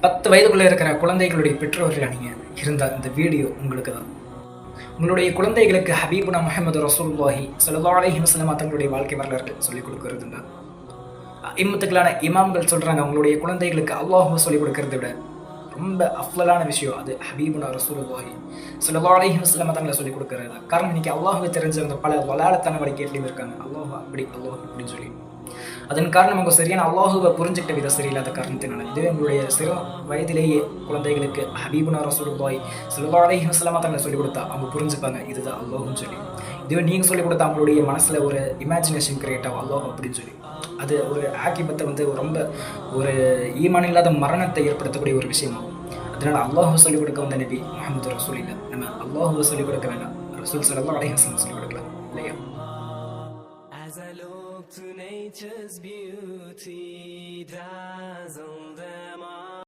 10 வயதுக்குள்ளே இருக்கிற குழந்தைகளுடைய பெற்றோர்கள் நீங்கள் இருந்தால் இந்த வீடியோ உங்களுக்கு தான். உங்களுடைய குழந்தைகளுக்கு ஹபீபுனா முஹம்மது ரசூலுல்லாஹி ஸல்லல்லாஹு அலைஹி வஸல்லம் தங்களுடைய வாழ்க்கை வரலாறுகள் சொல்லிக் கொடுக்கறதுண்டா? இம்மத்துக்களான இமாம்கள் சொல்கிறாங்க, உங்களுடைய குழந்தைகளுக்கு அல்லாஹ்வை சொல்லிக் கொடுக்கறத விட ரொம்ப அஃலலான விஷயம் அது ஹபீபுனா ரசூலுல்லாஹி ஸல்லல்லாஹு அலைஹி வஸல்லம் தங்களை சொல்லிக் கொடுக்கறது. காரணம் இன்னைக்கு அல்லாஹ்வை தெரிஞ்சவங்க பல வலாலத்தான வழிகேட்லையும் இருக்காங்க. அல்லாஹ் அப்படி அல்லாஹ் அப்படின்னு சொல்லி அதன் காரணம் அவங்க சரியான அல்லாஹுவை புரிஞ்சுக்கிட்ட விதம் சரியில்லாத காரணத்தினால. இதுவே உங்களுடைய சிறு வயதிலேயே குழந்தைகளுக்கு ஹபீபுனா ரசூலுல்லாஹி ஸல்லல்லாஹு அலைஹி வஸல்லம் தங்களை சொல்லிக் கொடுத்தா அவங்க புரிஞ்சுப்பாங்க இதுதான் அல்லாஹ்னு சொல்லி. இதுவே நீங்கள் சொல்லிக் கொடுத்தா அவங்களுடைய மனசில் ஒரு இமேஜினேஷன் கிரியேட் ஆகும் அல்லாஹ் அப்படின்னு சொல்லி. அது ஒரு ஆக்கிபத்தை ரொம்ப ஒரு ஈமான் இல்லாத மரணத்தை ஏற்படுத்தக்கூடிய ஒரு விஷயமாகும். அதனால் அல்லாஹ் சொல்லிக் கொடுக்க வந்த நபி முஹம்மது ரசூல் இல்லை, நம்ம அல்லாஹுவை சொல்லிக் கொடுக்க வேண்டாம், ரசூல் ஸல்லல்லாஹு அலைஹி வஸல்லம் சொல்லிக் கொடுக்கலாம் இல்லையா? As I look to nature's beauty, dazzle